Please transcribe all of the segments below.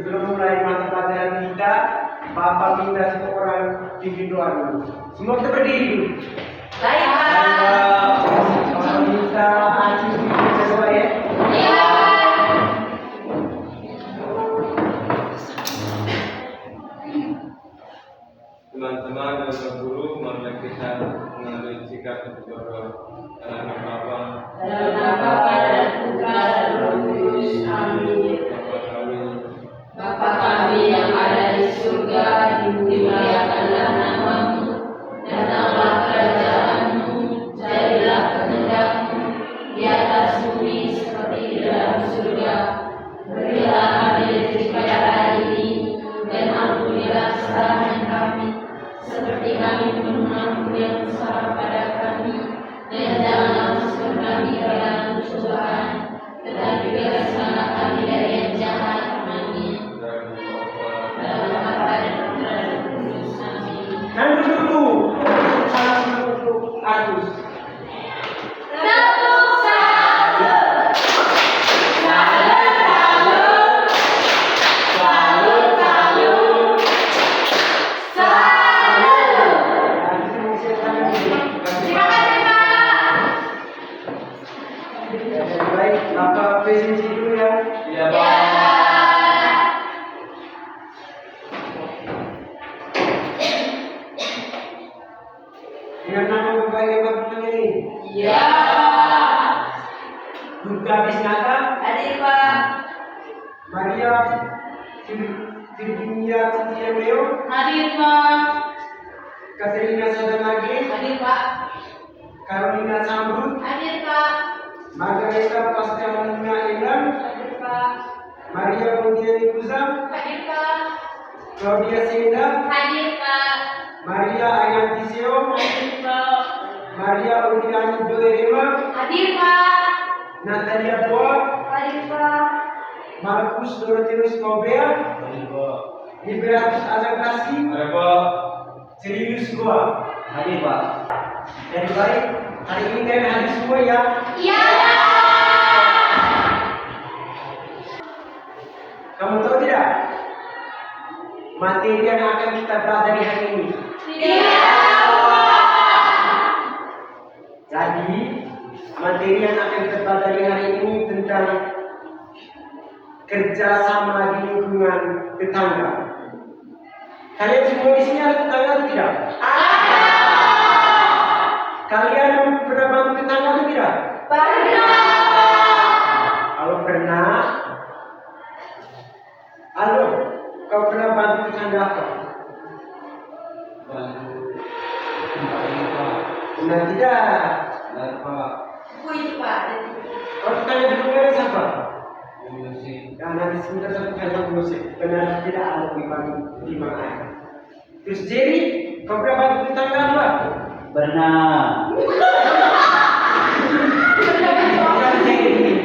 Sebelum mulai mata pelajaran kita, Bapak minta semua orang pimpin doa dulu. Semua kita berdiri dulu. Baik, Pak. Bapak minta Aci pimpin doa ya. Iya. Teman-teman dan guru, marilah kita mengambil sikap untuk berdoa. Dalam nama Bapa, Dalam nama Bapa dan Putra dan Roh Kudus. Amin. Bapa kami yang ada di surga, dimuliakanlah namamu, datanglah kerajaanmu, jadilah kehendakmu di atas bumi seperti di dalam surga. Berilah kami rezeki pada hari ini, dan ampunilah kesalahan kami, seperti kami pun mengampuni yang bersalah pada kami, dan janganlah masukkan kami ke dalam pencobaan, tetapi bebaskanlah kami dari yang jahat. Amin. Dalam Bapa dan Putra dan Roh Kudus. Amin. Dan dulu, salam untuk Agus. Tepuk salut. Salut, salut. Salut, salut. Salut. Terima kasih, Pak. Baik, Bapak presentasi dulu ya. Iya, Ya. Dengan nama Bapak yang Bapak ini. Ya. Duga Bisnata, Hadir, Pak. Maria Virginia Cynthia Leo, Hadir, Pak. Katerina Sadanage, Hadir, Pak. Carolina Sambrut, Hadir, Pak. Margareta Pascalina Elan, Hadir, Pak. Maria Pontiani Kuza, Hadir, Pak. Claudia Senda, Hadir, Pak. Maria Ayanti Seo, Hadir, Pak. Maria Udiani Doerema, Hadir, Pak. Natalia Boa, Hadir, Pak. Marcus Dorotheus Kobea, Liberatus Azagasi, Serius Goa. Hadir Pak. Jadi baik, hari ini kalian hadir semua ya. Iya. Kamu tahu tidak? Materi yang akan kita pelajari hari ini. Tidak. Jadi, materi yang akan kita pelajari hari ini tentang kerjasama di lingkungan tetangga. Kalian semua di sini ada tetangga atau tidak? Kalian pernah bantu tetangga atau tidak? Pernah. Kalau pernah, halo, kau pernah bantu tetangga apa? Pernah tidak? Buku itu, Pak. Kau tetangga di rumah ada siapa? Ya, nanti sebentar satu kali musik. Benar tidak ada di mana? Terus Jerry, kau pernah bantu tetangga apa? Pernah. Bukan Jerry.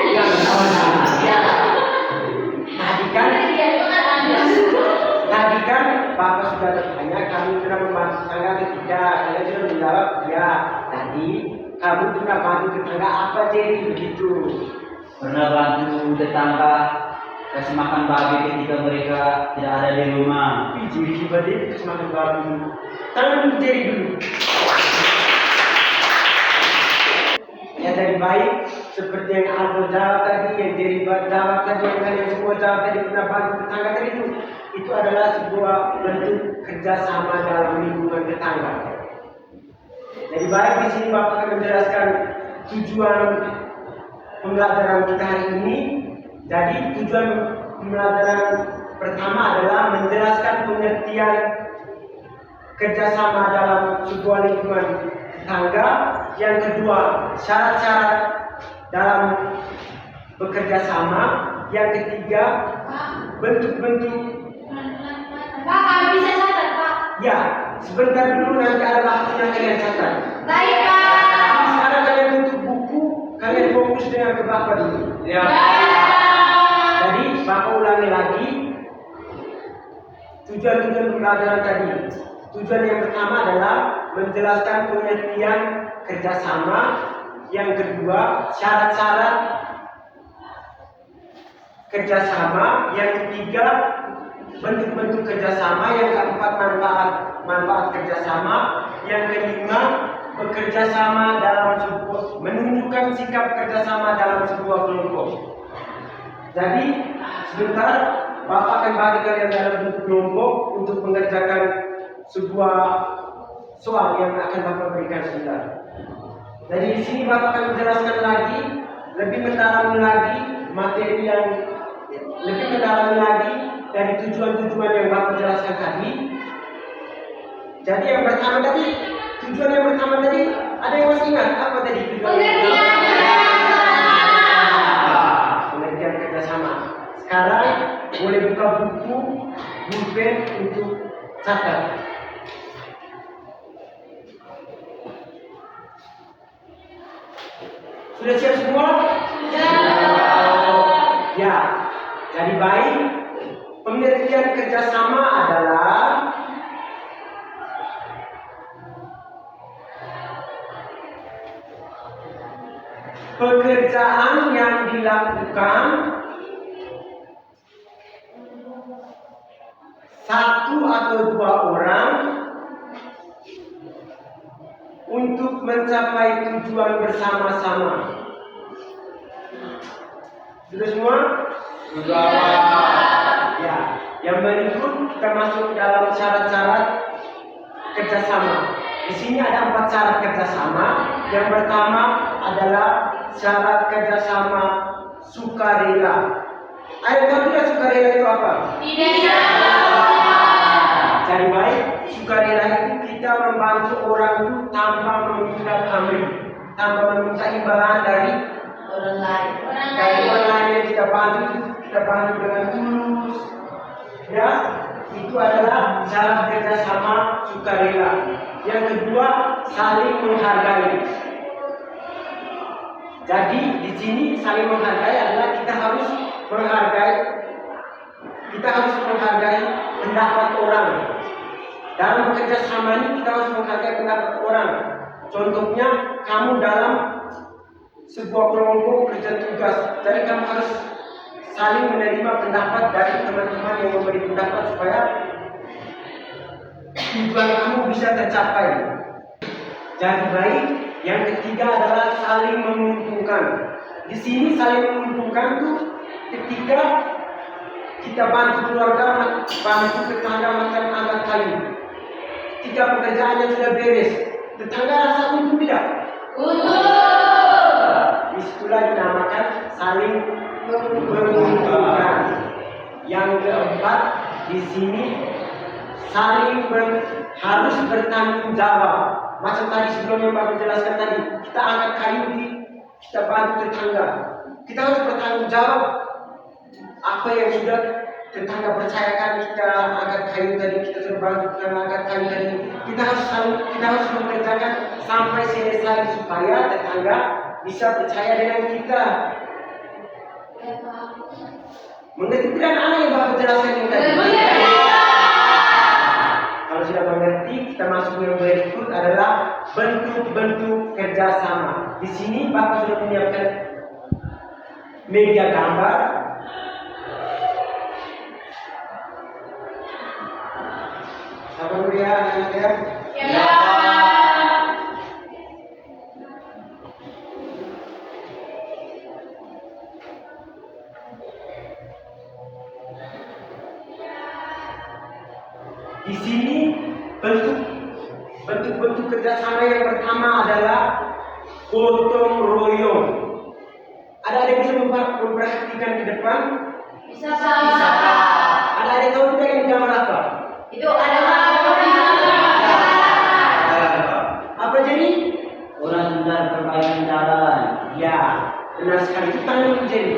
Ya. Tadi kan Bapak sudah bertanya kami pernah membantu tetangga ketika kalian sudah menjawab ya. Tadi kamu pernah bantu tetangga apa Jerry begitu? Pernah bantu tetangga kasih makan babi ketika mereka tidak ada di rumah. Jadi berarti semakin baru. Tangan Jerry dulu. Ya dari baik seperti yang Aldo jawab tadi, yang Jerry jawab tadi, yang kalian semua jawab tadi pernah bantu tetangga tadi itu adalah sebuah bentuk kerjasama dalam lingkungan tetangga. Jadi baik di sini Bapak akan menjelaskan tujuan pembelajaran kita hari ini. Jadi tujuan pembelajaran pertama adalah menjelaskan pengertian kerjasama dalam sebuah lingkungan tetangga. Yang kedua, syarat-syarat dalam bekerja sama. Yang ketiga, bentuk-bentuk. Pak, kalau bisa catat, Pak. Ya, sebentar dulu nanti ada waktunya kalian catat. Baik, Pak. Sekarang kalian tutup buku, kalian fokus dengan ke Bapak dulu. Ya. Jadi Bapak ulangi lagi tujuan-tujuan pembelajaran tadi. Tujuan yang pertama adalah menjelaskan pengertian kerjasama. Yang kedua, syarat-syarat kerjasama, yang ketiga bentuk-bentuk kerjasama, yang keempat manfaat kerjasama, yang kelima bekerja sama dalam sebuah, menunjukkan sikap kerjasama dalam sebuah kelompok. Jadi sebentar Bapak akan bagi kalian dalam bentuk kelompok untuk mengerjakan sebuah soal yang akan Bapak berikan sebentar. Jadi di sini Bapak akan menjelaskan lagi, lebih mendalam lagi materi yang lebih mendalam lagi dari tujuan-tujuan yang Bapak jelaskan tadi. Jadi yang pertama tadi, tujuan yang pertama tadi, ada yang masih ingat apa tadi tujuan? Pengertian kerjasama. Sekarang boleh buka buku, pulpen untuk catat. Sudah siap semua? Ya. Jadi baik. Pengertian kerjasama adalah pekerjaan yang dilakukan satu atau dua orang untuk mencapai tujuan bersama-sama. Sudah semua? Sudah. Ya, yang berikut termasuk dalam syarat-syarat kerjasama. Di sini ada 4 syarat kerjasama. Yang pertama adalah syarat kerjasama sukarela. Ayo tahu tidak sukarela itu apa? Tidak. Jadi baik, sukarela itu kita membantu orang itu tanpa meminta pamrih, tanpa meminta imbalan dari Orang lain. orang lain yang kita bantu dengan tulus. Ya, itu adalah syarat kerjasama sukarela. Yang kedua, saling menghargai. Jadi di sini saling menghargai adalah kita harus menghargai pendapat orang. Dalam bekerja sama ini kita harus menghargai pendapat orang. Contohnya, kamu dalam sebuah kelompok kerja tugas, jadi kamu harus saling menerima pendapat dari teman-teman yang memberi pendapat supaya tujuan kamu bisa tercapai. Jadi baik. Yang ketiga adalah saling menguntungkan. Di sini saling menguntungkan itu ketika kita bantu keluarga, bantu tetangga makan angkat kayu. Ketika pekerjaannya sudah beres, tetangga rasa untung tidak? Untung. Disitulah dinamakan saling menguntungkan. Yang keempat di sini harus bertanggung jawab. Macam tadi sebelum yang Bapak jelaskan tadi, kita angkat kayu kita bantu tetangga. Kita harus bertanggung jawab apa yang sudah tetangga percayakan kita angkat kayu tadi, kita sudah bantu tetangga angkat kayu tadi. Kita harus mengerjakan sampai selesai supaya tetangga bisa percaya dengan kita. Mengerti tidak anak yang Bapak jelaskan yang tadi? Kalau sudah mengerti, kita masuk yang berikut adalah bentuk-bentuk kerjasama. Di sini Bapak sudah menyiapkan media gambar. Sabar dulu ya, anak-anak. Ya. Di sini bentuk-bentuk kerjasama yang pertama adalah gotong royong. Ada yang bisa memperhatikan ke depan? Bisa Pak. Ada yang tahu tidak ini gambar apa? Itu adalah Apa jadi? Orang sedang perbaikan jalan. Ya, benar sekali. Itu tangan jadi.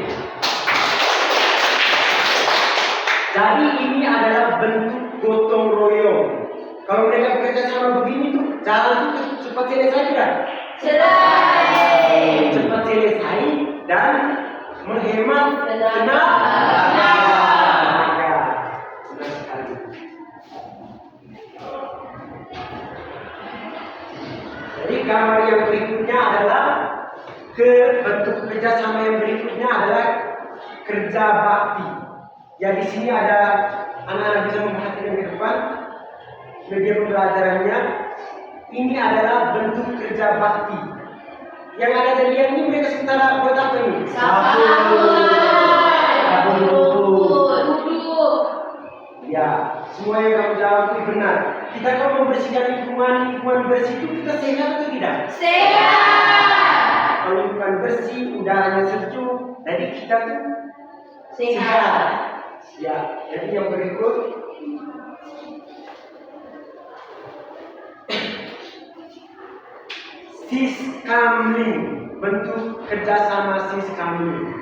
Jadi ini adalah bentuk gotong royong. Kalau mereka bekerja sama begini tuh, jalan itu cepat selesai tidak? Cepat selesai dan menghemat tenaga. Benar sekali. Jadi gambar yang berikutnya adalah bentuk kerjasama yang berikutnya adalah kerja bakti. Ya di sini ada anak-anak bisa memperhatikan ke depan media pembelajarannya. Ini adalah bentuk kerja bakti. Yang ada dari yang ini mereka sementara buat apa ini? Sabun Duduk. Ya, semua yang kamu jawab itu benar. Kita kalau membersihkan lingkungan bersih itu kita sehat atau tidak? Sehat. Kalau lingkungan bersih, udaranya sejuk, jadi kita tuh Sehat. Ya, jadi yang berikut siskamling, bentuk kerjasama siskamling.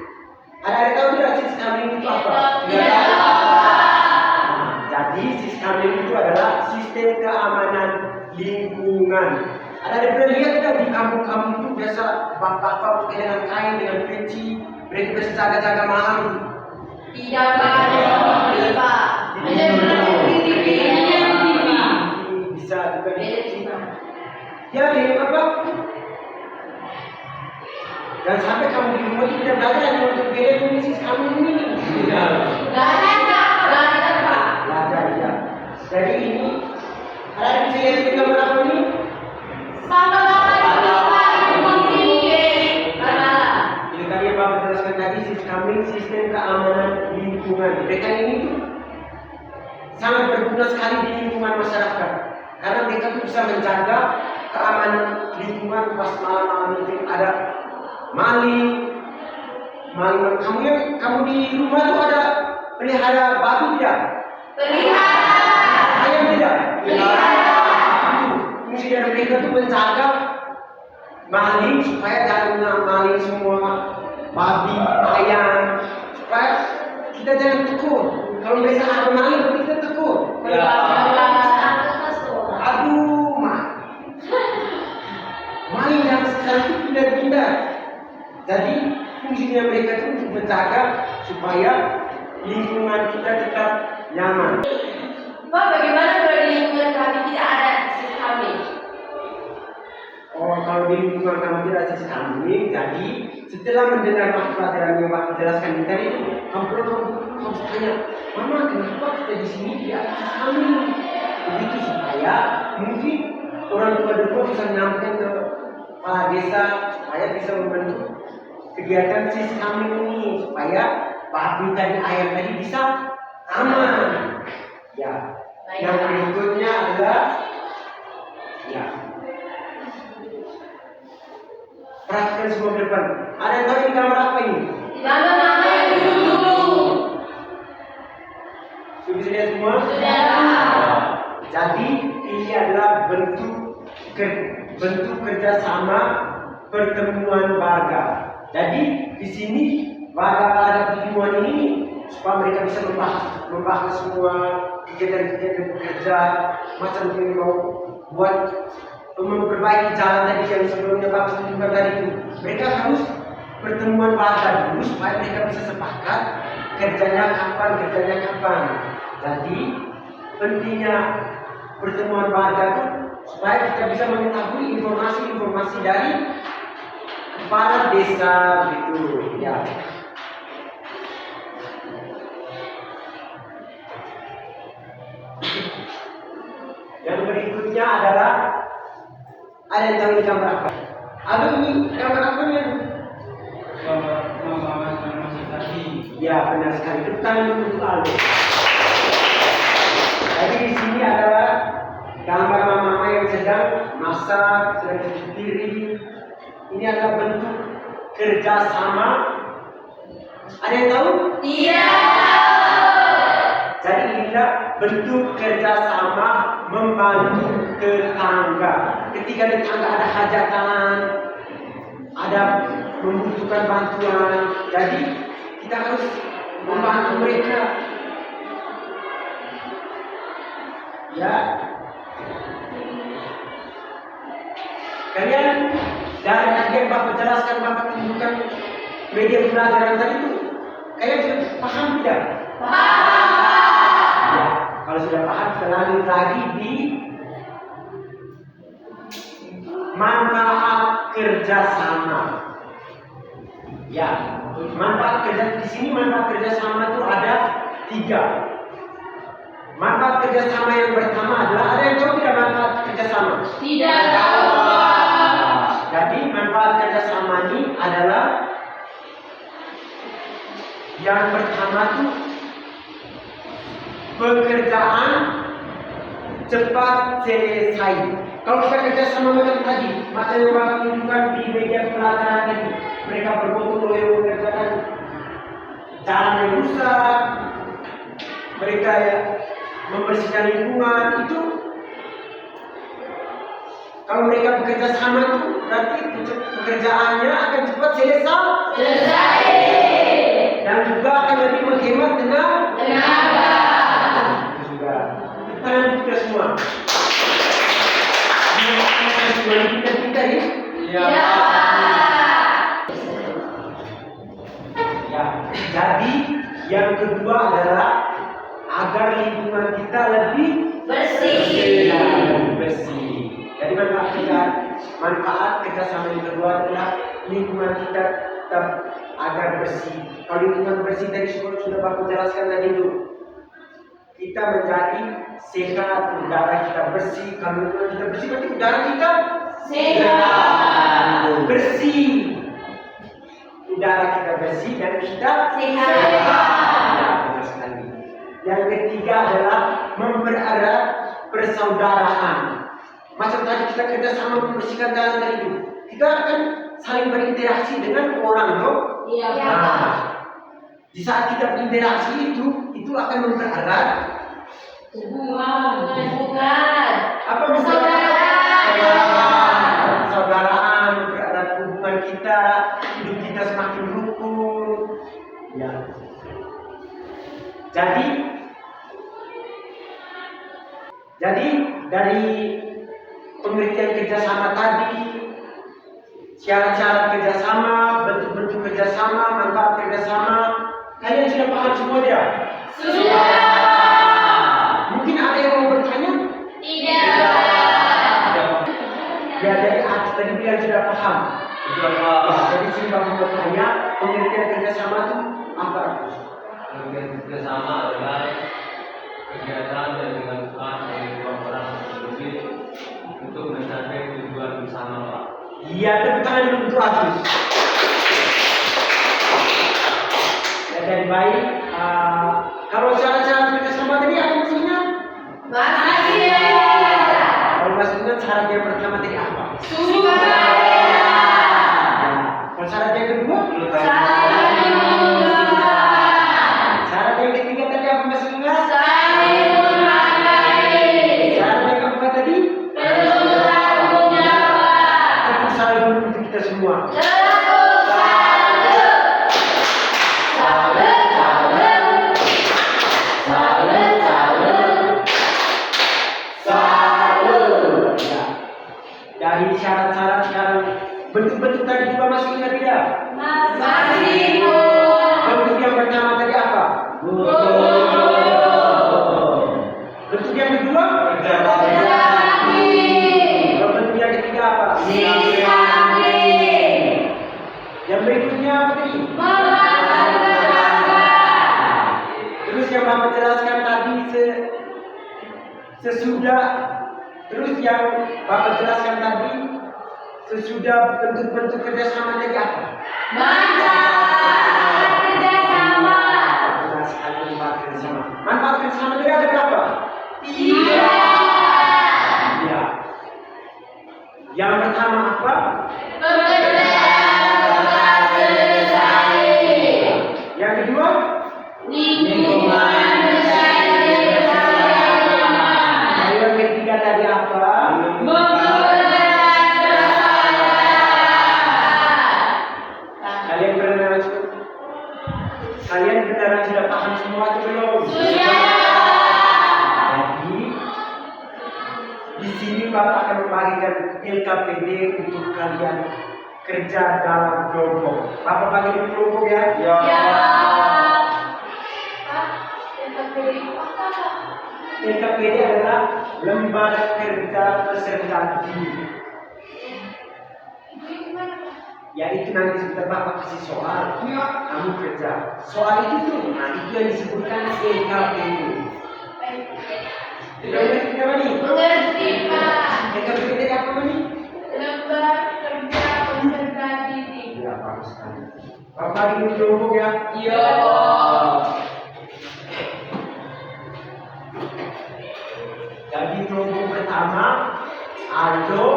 Ada tahu tidak siskamling itu apa? Tidak. Nah, jadi siskamling itu adalah sistem keamanan lingkungan. Ada pernah lihat tidak di kampung-kampung itu biasa bapak-bapak pakai dengan kain dengan peci, mereka berjaga-jaga malam. Tidak ada Pak. Ada di TV. Bisa juga di ya, di apa? Dan sampai kamu di rumah itu tidak belajar untuk beda fungsi kamu ini. Belajar Pak. Belajar ya. Jadi ini ada bisa lihat di gambar apa ini? Ini tadi yang Bapak jelaskan tadi sistem keamanan lingkungan. Mereka ini tuh sangat berguna sekali di lingkungan masyarakat karena mereka tuh bisa menjaga keamanan lingkungan pas malam-malam itu ada maling. Kamu di rumah tuh ada pelihara babi tidak? Ayam tidak? Fungsi dari mereka tuh menjaga maling supaya jangan maling semua babi, ayam, supaya kita jangan tekun. Kalau mereka ada maling kita tekun. Aduh, maling yang sekarang itu pindah-pindah. Jadi fungsinya mereka itu untuk menjaga supaya lingkungan kita tetap nyaman. Pak, bagaimana kalau di lingkungan kami tidak ada sistemik? Oh, kalau di lingkungan kamu tidak ada sistemik, jadi setelah mendengar pelajaran yang Bapak jelaskan tadi, kamu harus tanya, Mama, kenapa kita di sini tidak ada sistemik? Begitu supaya mungkin orang tua bisa menyampaikan ke kepala desa supaya bisa membentuk kegiatan sistemik ini supaya babi tadi ayam tadi bisa aman. Ya. Yang berikutnya adalah ya. Perhatikan semua ke depan. Ada yang tahu ini gambar apa ini? Gambar nama yang dulu. Sudah bisa lihat semua? Sudah. Jadi ini adalah bentuk kerjasama pertemuan warga. Jadi di sini warga pertemuan ini supaya mereka bisa membahas semua kegiatan-kegiatan kerja macam yang mau buat memperbaiki jalan tadi yang sebelumnya Bapak tunjukkan tadi itu. Mereka harus pertemuan warga dulu supaya mereka bisa sepakat kerjanya kapan. Jadi pentingnya pertemuan warga itu supaya kita bisa mengetahui informasi dari kepala desa gitu ya. Yang berikutnya adalah ada yang tahu ini gambar apa? Ada ini gambar apa nih? tadi. Ya benar sekali. Tepuk tangan untuk Aldo. Jadi di sini adalah gambar mama yang sedang masak, sedang cuci piring. Ini adalah bentuk kerjasama. Ada yang tahu? Tidak. Jadi inilah bentuk kerjasama membantu tetangga. Ketika tetangga ada hajatan, ada membutuhkan bantuan, jadi kita harus membantu mereka. Ya. Kalian dari tadi yang Bapak jelaskan, Bapak tunjukkan media pembelajaran tadi itu, kalian sudah paham tidak? Paham. Ya, kalau sudah paham, kita lanjut lagi di manfaat kerjasama. Ya, Manfaat kerja di sini, manfaat kerjasama itu ada 3. Manfaat kerjasama yang pertama adalah, ada yang tahu tidak manfaat kerjasama? Tidak tahu. Jadi manfaat kerjasama ini adalah yang pertama itu pekerjaan cepat selesai. Kalau kita kerjasama macam tadi, macam yang Bapak tunjukkan di media pelajaran tadi, mereka bergotong royong mengerjakan jalan yang rusak, mereka membersihkan lingkungan itu. Kalau mereka bekerja sama itu, berarti pekerjaannya akan cepat selesai. Dan juga akan lebih menghemat tenaga. Itu juga. Tangan kita semua. Kita ya. Ya. Jadi yang kedua adalah agar lingkungan kita lebih Bersih. lebih bersih. Jadi manfaat kerjasama yang kedua adalah lingkungan kita tetap agar bersih. Kalau lingkungan bersih tadi sudah Bapak jelaskan tadi itu, kita menjadi sehat, udara kita bersih. Kalau lingkungan kita bersih, berarti udara kita Sehat. bersih. Udara kita bersih dan kita Sehat. Ya, benar sekali. Yang ketiga adalah mempererat persaudaraan. Macam tadi kita kerjasama membersihkan jalan tadi itu, kita akan saling berinteraksi dengan orang, loh. Iya. Nah, di saat kita berinteraksi itu akan mempererat Hubungan. apa persaudaraan, mempererat hubungan kita, hidup kita semakin rukun. Ya. Jadi dari pengertian kerjasama tadi, syarat-syarat kerjasama, bentuk-bentuk kerjasama, manfaat kerjasama, kalian sudah paham semua ya? Sudah. Mungkin ada yang mau bertanya? Tidak. Ya, dari atas tadi bilang sudah paham. Jadi sini Bapak bertanya, pengertian kerjasama itu apa? Bersama adalah kegiatan dan dilakukan oleh dua orang lebih untuk mencapai tujuan bersama, Pak. Iya, tepuk tangan dulu untuk Agus. Ya, dari baik. Kalau syarat-syarat kerjasama tadi apa maksudnya? Masih. Kalau maksudnya syarat yang pertama tadi apa? Sudah. Kalau syarat yang kedua? Saling mengenal. Syarat yang ketiga tadi apa maksudnya? Saling menghargai. Syarat yang keempat tadi? Bertanggung jawab. Tepuk salam dulu untuk kita semua. Tepuk salut. Salut, salut. Salut, salut. Salut. Ya. Dari syarat-syarat sekarang, bentuk-bentuk tadi juga masih ingat tidak? Masih. Bentuk yang pertama tadi apa? Bentuk yang kedua? Kalau bentuk yang ketiga apa? Yang berikutnya apa tadi? Terus yang Bapak jelaskan tadi sesudah, terus yang Bapak jelaskan tadi sesudah bentuk-bentuk kerjasama tadi apa? Manfaat kerjasama. Benar sekali, manfaat kerjasama. Manfaat kerjasama tadi ada berapa? Iya. Iya. Yang pertama apa? Pekerjaan cepat selesai. Yang kedua? Lingkungan menjadi lebih aman. Yang ketiga tadi apa? Mempererat persaudaraan. Kalian benar sudah paham semua itu belum? Sudah. Jadi di sini Bapak akan membagikan LKPD untuk kalian kerja dalam kelompok. Bapak bagi di kelompok ya? Ya. LKPD adalah lembaga kerja peserta didik. Yaitu nanti sebentar Bapak kasih soal, kamu kerja. Soal itu tuh, nah itu yang disebutkan EKP itu. Mengerti apa nih? Mengerti, Pak. EKP itu apa nih? Lembar kerja peserta didik. Ya, bagus sekali. Bapak ini kelompok ya? Iya. Jadi kelompok pertama, Aldo,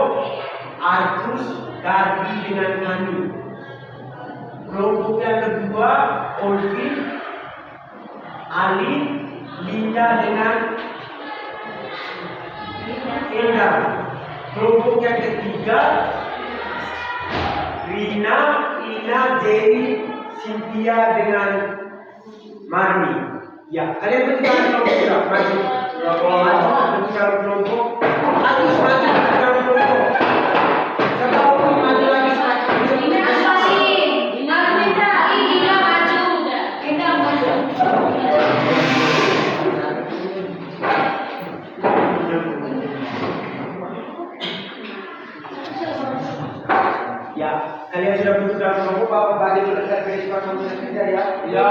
Artus, Darbi dengan kami. Kelompok yang kedua, Olvin, Alin, Linda dengan Enda. Kelompok yang ketiga, Rina, Ina, Jerry, Cynthia dengan Marni. Ya, kalian bertiga kelompok sudah maju. Maju dalam kelompok. Agus maju dalam kelompok. Sebelum maju lagi semakin. Ini asli. Ini kita. Ini maju. Kita maju. Ya, kalian sudah duduk dalam kelompok. Bapak bagi tugas dan kehidupan kamu kerja ya. Ya.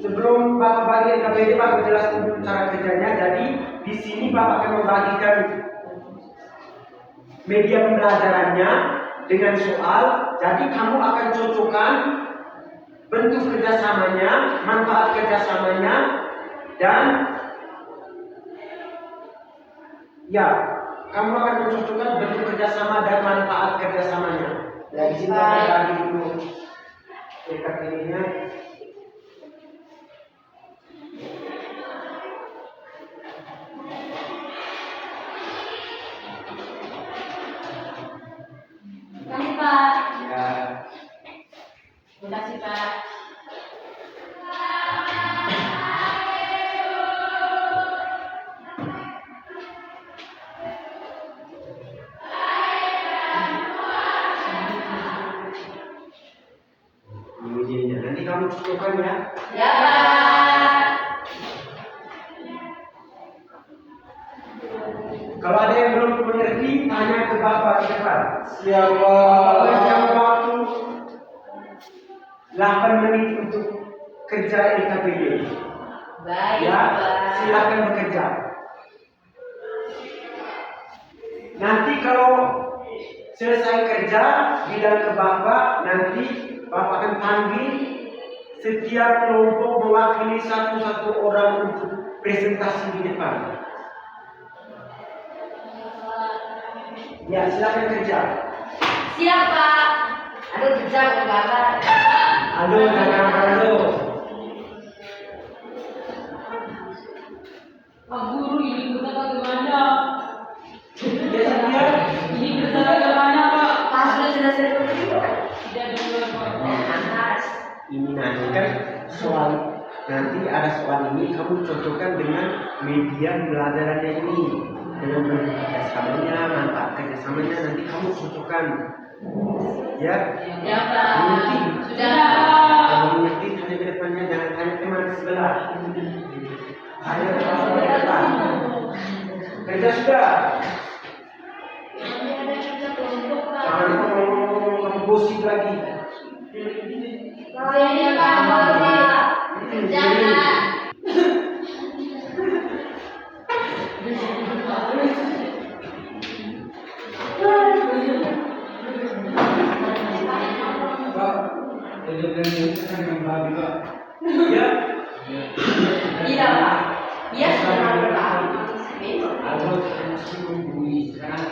Sebelum Bapak bagi KBD, Bapak jelaskan dulu cara kerjanya. Jadi di sini Bapak akan membagikan media pembelajarannya dengan soal. Jadi kamu akan cocokkan bentuk kerjasamanya, manfaat kerjasamanya, dan ya, kamu akan mencocokkan bentuk kerjasama dan manfaat kerjasamanya. Ya, di sini Bapak bagi dulu PKP-nya. Terima kasih, Pak. Ya. Terima kasih, Pak. Ini nanti kamu cocokkan ya. Ya, Pak. Kalau ada yang belum mengerti, tanya ke Bapak di depan. Siapa? Berikan waktu 8 menit untuk kerja LKPD. Baik, Ya, Pak. silakan bekerja. Nanti kalau selesai kerja, bilang ke Bapak, nanti Bapak akan panggil setiap kelompok mewakili satu-satu orang untuk presentasi di depan. Ya, silakan kerja. Siap, Pak. Aduh, kerja ke Bapak. Halo, halo. Pak Guru, ini kerja bagaimana? Ya, Satya. Ini kerja bagaimana, Pak? Pak, sudah seperti itu. Tidak ada, Pak. Atas. Ini nanti kan soal, nanti ada soal ini kamu cocokkan dengan media pembelajarannya ini, dengan bentuk kerjasamanya, manfaat kerjasamanya, nanti kamu cocokkan. Ya, Ya, Pak. mengerti? Sudah. Kalau mengerti tanya ke depannya, jangan tanya teman sebelah. Tanya ke depan. Kerja sudah. Nanti ada kerja kelompok, Pak. Jangan ngomong kamu gosip lagi. Saya kamu, Pak. Kerja, Pak. Ya. Iya, Pak. Iya, sudah, Pak. Atau mesti membuli sekarang.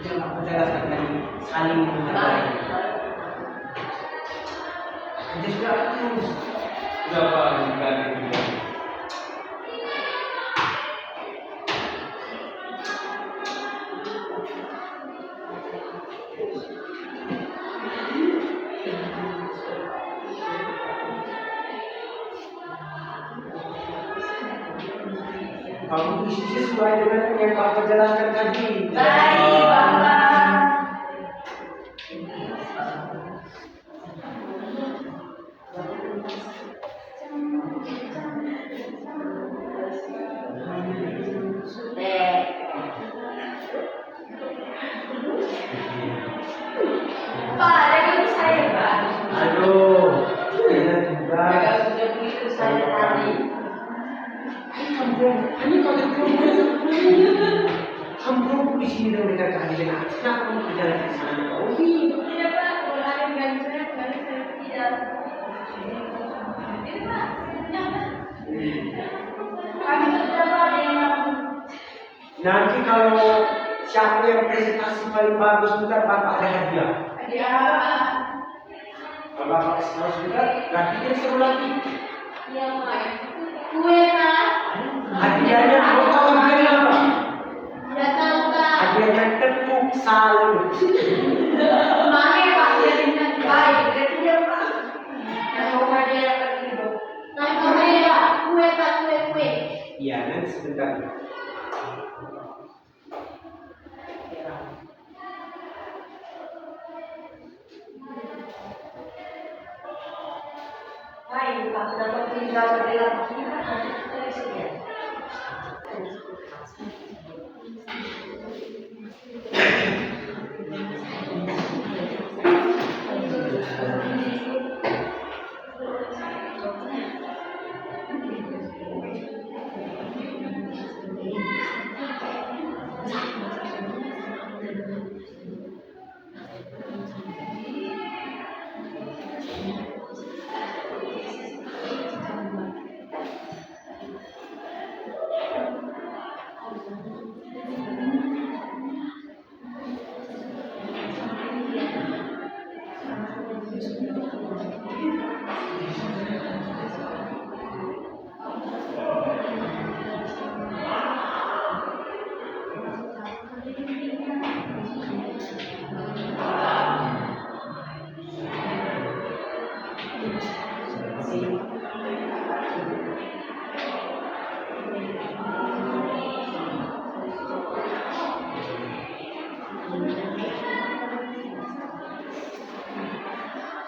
Yang aku jelaskan tadi, saling menghargai. Kerja sudah terus. Sudah Pak, sudah dikerjakan. Kamu isi sesuai dengan yang Bapak jelaskan tadi. Baik, Bapak. Pak, ada saya, Pak. Aduh, enak juga. Jaga sudah begitu saya tadi. Ini kalau kamu di sini dan mereka kehadiran aku, kenapa kamu berjalan ke sana kau? Tidak, Pak. Kalau ada yang ganti saya tidak. Ini, Pak. Kami sudah ada yang Nanti kalau siapa yang presentasi paling bagus juga Bapak ada hadiah. hadiah apa? Kalau Bapak harus juga, berarti dia seru lagi. Iya, Pak. Kue, Pak. Hadiahnya mau tahu hadiahnya apa? Tidak tahu, Pak. Hadiahnya tepuk salut. Mana, Pak? Jadinya baik. Berarti dia, Pak. Yang mau hadiah apa gitu? Nah, kue, Pak. Kue, Pak. Kue. Iya, nanti sebentar. Baik, Pak. Dapat tinggal berdua. Kita dari sini.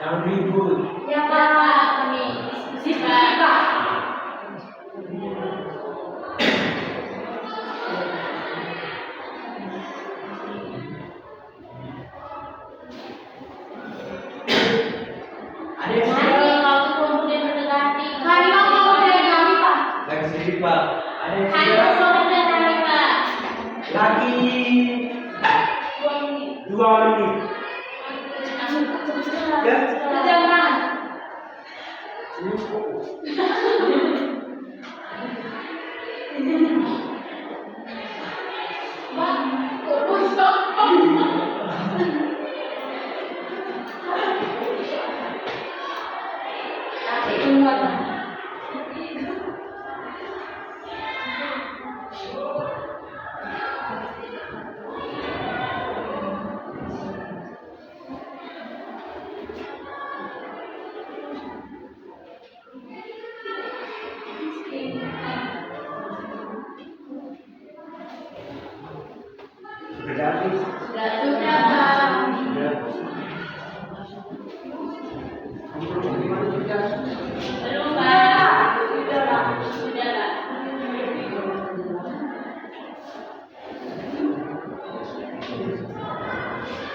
Jangan ribut. Ya, Pak. Kami diskusi, Pak. Ada yang Nanti sudah? waktu kemudian mendekati. Hari mau mendekati, Pak. Lagi sedikit Pak. Ada yang Hari sudah? mau mendekati, Pak. Lagi 2 menit. Ya? Jangan. Pak, Berarti sudah, Pak. Belum, Pak. Sudah, Pak. Sudah, Pak.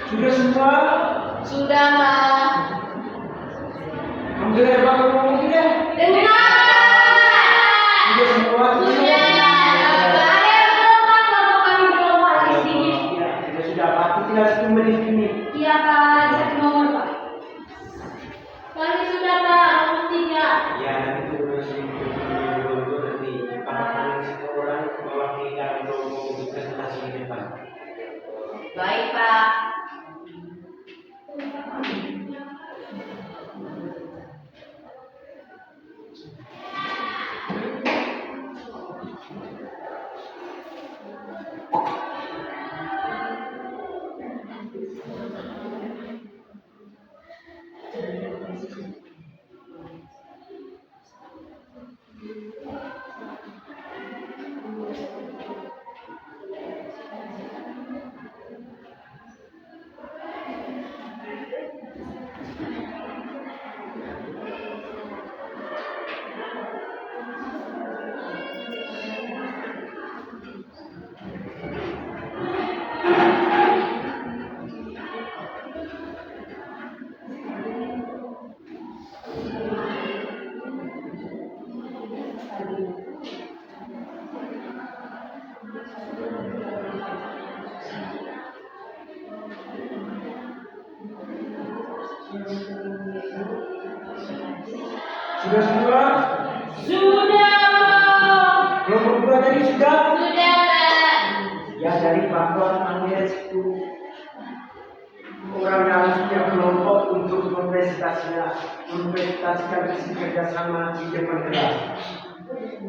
sudah semua. Sudah, Pak. Kamu dengar apa kamu ngomong tidak? Dengar. Sudah semua. Sudah. Ada yang belum, Pak? Kalau kami belum, Pak, di sini. Ya, sudah Pak. Tinggal 1 menit ini. Iya, Pak. Satu nomor, Pak. Kami sudah, Pak. Nomor 3. Ya, nanti itu masih dulu nanti paparan satu orang mewakili untuk presentasi di depan. Baik, Pak. Sudah semua? Sudah. Kelompok 2 tadi sudah? Sudah, Pak. Ya dari Bapak panggil 10 orang dalam setiap kelompok untuk mempresentasikan visi kerjasama di depan kelas.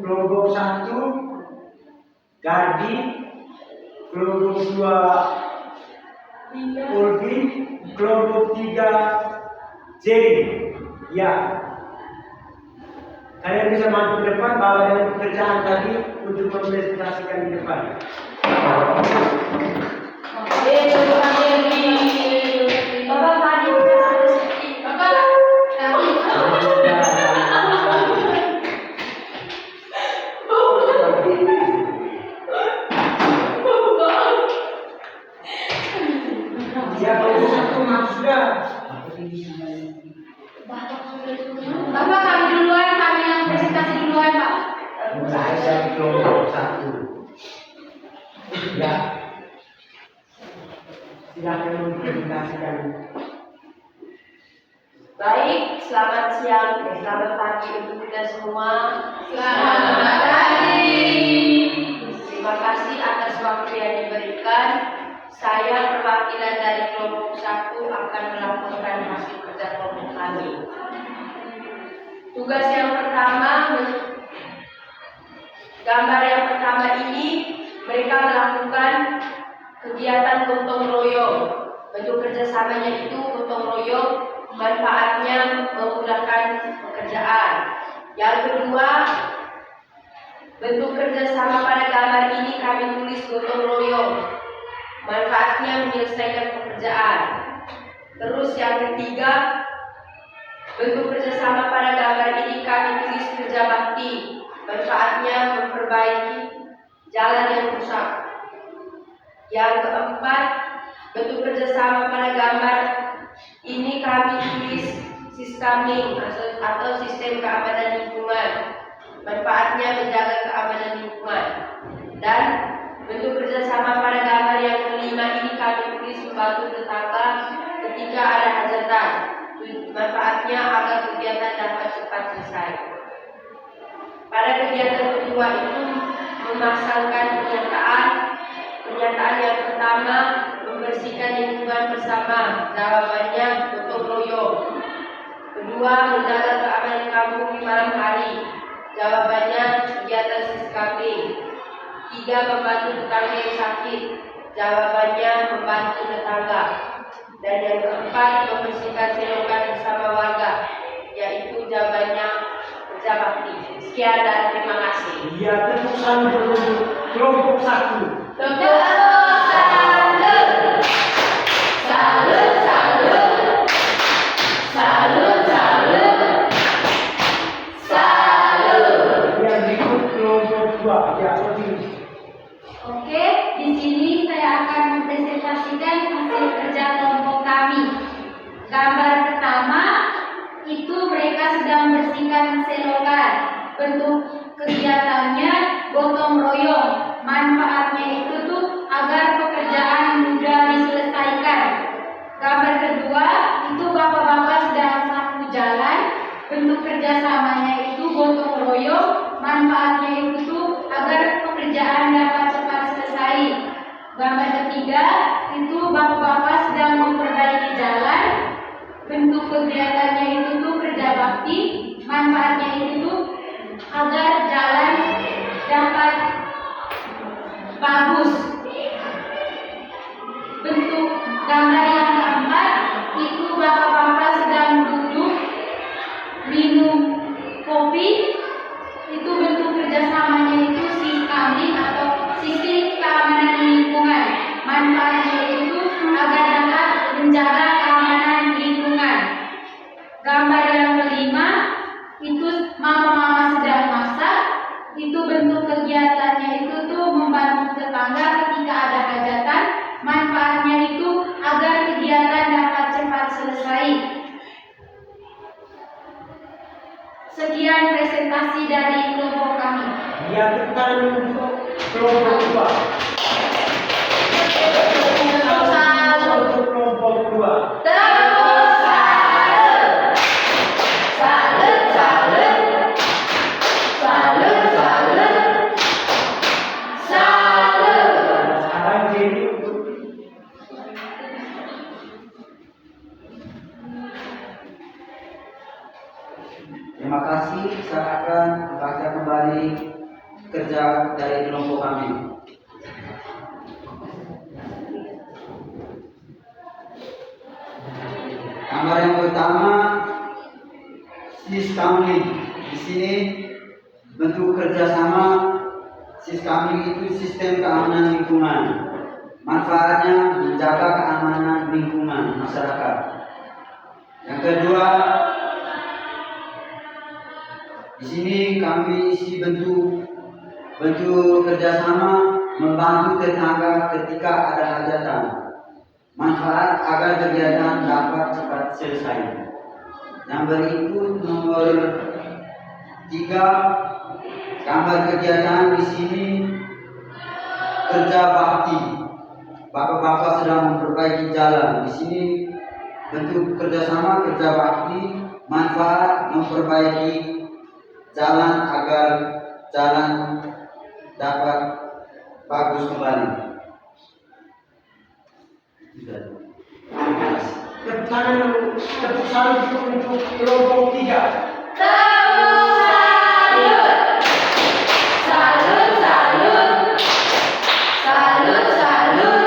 Kelompok 1 Gadi, kelompok 2 Ulfi, kelompok 3 Jerry. Ya, kalian bisa maju ke depan bawa dengan pekerjaan tadi untuk mempresentasikan di depan. Bapak tadi Bapak tadi Siapa itu satu sudah? Bapak kami duluan, kami yang presentasi duluan, Pak. Saya dari kelompok 1. Ya. Silakan mempresentasikan. Baik, selamat siang, selamat pagi untuk kita semua. Selamat pagi. Terima kasih atas waktu yang diberikan. Saya perwakilan dari kelompok 1 akan melaporkan hasil kerja kelompok kami. Tugas yang pertama, gambar yang pertama ini mereka melakukan kegiatan gotong royong. Bentuk kerjasamanya itu gotong royong, manfaatnya memudahkan pekerjaan. Yang kedua, bentuk kerjasama pada gambar ini kami tulis gotong royong, manfaatnya menyelesaikan pekerjaan. Terus yang ketiga, bentuk kerjasama pada gambar ini kami tulis kerja bakti, manfaatnya memperbaiki jalan yang rusak. Yang keempat, bentuk kerjasama pada gambar ini kami tulis sisteming atau sistem keamanan lingkungan, manfaatnya menjaga keamanan lingkungan. Dan bentuk kerjasama pada gambar yang kelima ini kami tulis membantu tetangga ketika ada hajatan, manfaatnya agar kegiatan dapat cepat selesai. Pada kegiatan kedua itu memasangkan pernyataan yang pertama, membersihkan lingkungan bersama, jawabannya gotong royong. Kedua, menjaga keamanan kampung di malam hari, jawabannya kegiatan siskaping. 3, membantu tetangga yang sakit, jawabannya membantu tetangga. Dan yang keempat, membersihkan selokan bersama warga, yaitu jawabannya kerja bakti. Sekian dan terima kasih. Ya, tepuk tangan untuk kelompok 1. Tepuk salut. Salut, salut. Salut, salut. Salut. Yang berikut kelompok 2. Ya, Ulfi. Oke, di sini saya akan mempresentasikan hasil kerja kelompok kami. Gambar pertama itu mereka sedang membersihkan selokan. Bentuk kegiatannya gotong royong. Manfaatnya itu tuh agar pekerjaan mudah diselesaikan. Gambar kedua itu bapak-bapak sedang sapu jalan. Bentuk kerjasamanya itu gotong royong. Manfaatnya itu tuh agar pekerjaan dapat cepat selesai. Gambar ketiga itu bapak-bapak sedang memperbaiki jalan. Bentuk kegiatannya itu tuh kerja bakti. Manfaatnya itu tuh agar jalan dapat bagus. Bentuk gambar yang keempat itu bapak-bapak sedang duduk minum kopi. Itu bentuk kerjasamanya itu sisteming atau sistem keamanan lingkungan. Manfaatnya itu agar dapat menjaga keamanan lingkungan. Gambar yang kelima itu mama-mama sedang masak. Itu bentuk kegiatannya itu tuh membantu tetangga ketika ada hajatan. Manfaatnya itu agar kegiatan dapat cepat selesai. Sekian presentasi dari kelompok kami. Ya, tepuk tangan untuk kelompok 2. Tepuk salut. Untuk kelompok 2. Tepuk salut. Terima kasih. Saya akan membaca kembali kerja dari kelompok kami. Gambar yang pertama, Siskamling. Di sini bentuk kerjasama Siskamling itu sistem keamanan lingkungan. Manfaatnya menjaga keamanan lingkungan masyarakat. Yang kedua, di sini kami isi bentuk kerjasama membantu tetangga ketika ada hajatan. Manfaat agar kegiatan dapat cepat selesai. Yang berikut nomor 3, gambar kegiatan di sini kerja bakti. Bapak-bapak sedang memperbaiki jalan. Di sini bentuk kerjasama kerja bakti, manfaat memperbaiki jalan agar jalan dapat bagus kembali. Tepuk tangan, tepuk salut untuk kelompok 3. Tepuk salut. Salut, salut. Salut, salut.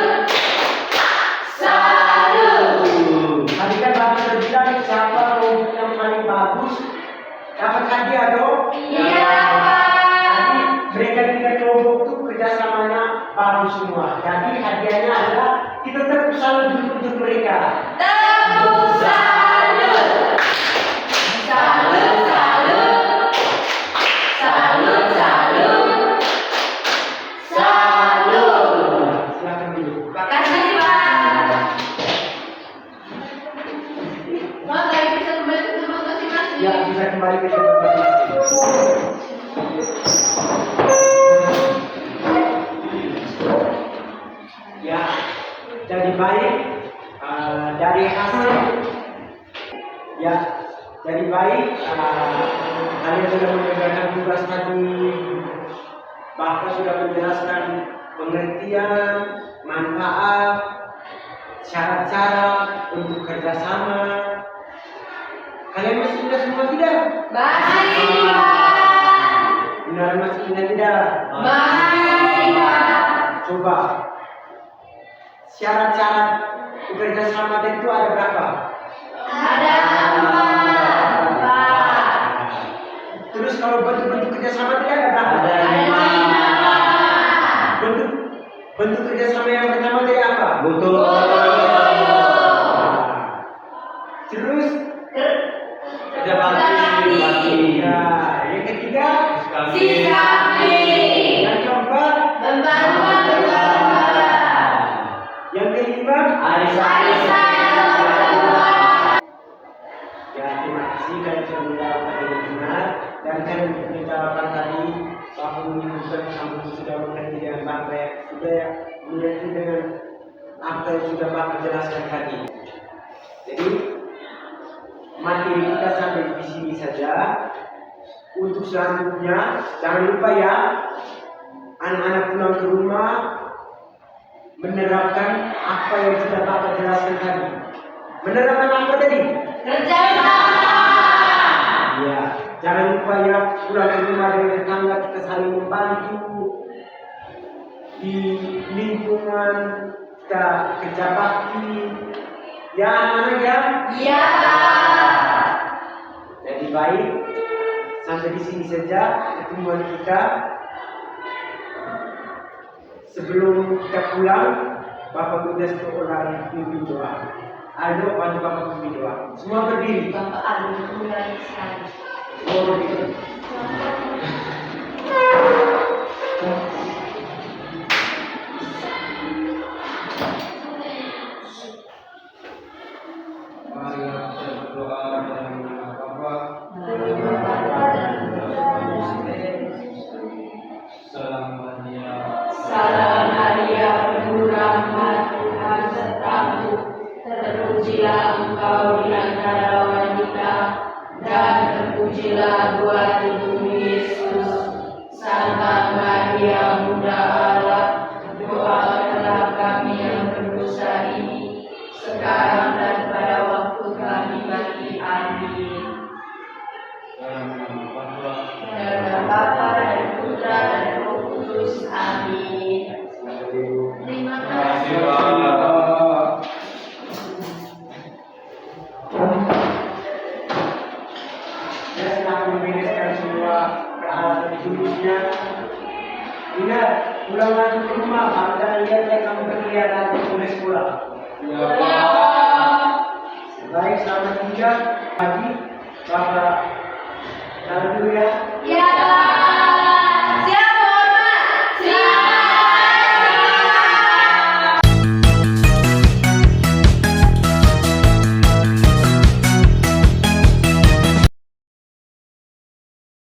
Salut. Tadi kan Bapak sudah bilang siapa kelompok yang paling bagus dapat hadiah dong? Iya, Pak. Mereka 3 kelompok itu kerjasamanya bagus semua. Jadi hadiahnya adalah kita tepuk salut untuk mereka. Tepuk salut. Salut, salut. Salut, salut. Salut. Silakan dulu. Makasih, Pak. Mau tadi bisa kembali ke tempat masing-masing. Ya, bisa kembali ke tempat masing-masing. Ya, jadi baik dari hasil. Ya, jadi baik kalian sudah mengerjakan tugas tadi. Bapak sudah menjelaskan pengertian, manfaat, syarat-syarat untuk kerjasama. Kalian masih ingat semua tidak? Masih, Pak. Benar masih ingat tidak? Masih, Pak. Coba syarat-syarat kerjasama itu ada berapa? Ada 4, Pak. Terus kalau bentuk-bentuk kerjasama tidak ada berapa? Ada Ada 5. Bentuk kerjasama yang pertama tadi apa? Betul. Terus Kerja bakti. ya, yang ketiga Sikapi. yang keempat, Membantu tetangga. yang kelima. Arisan. Ya, terima kasih kalian sudah menjawab dengan benar dan kalian menjawabkan tadi bahwa menyebutkan kamu sudah mengerti dengan baik, sudah mengerti dengan apa yang sudah Bapak jelaskan tadi. Jadi materi kita sampai di sini saja. Untuk selanjutnya jangan lupa ya, anak-anak pulang ke rumah menerapkan apa yang sudah Bapak jelaskan tadi. Menerapkan apa tadi? Kerjasama. Ya, jangan lupa ya, pulang ke rumah dengan tetangga kita saling membantu di lingkungan kita kerja bakti. Ya, anak-anak ya. Iya. Jadi baik, sampai di sini saja pertemuan kita. Sebelum kita pulang, Bapak minta seorang pimpin doa. Ayo, bantu Bapak pimpin doa. Semua berdiri. Bapak Agung mulai sekali. Semua berdiri. Mari kita berdoa dalam nama Bapa, Salam Maria. Salam Maria, penuh rahmat, Tuhan sertamu. Terpujilah engkau di antara wanita, dan terpujilah buah tubuhmu Yesus. Santa Maria, Bunda Allah, doakanlah kami yang berdosa ini, sekarang dan pada waktu kami mati. Amin. Dalam ketiga, pagi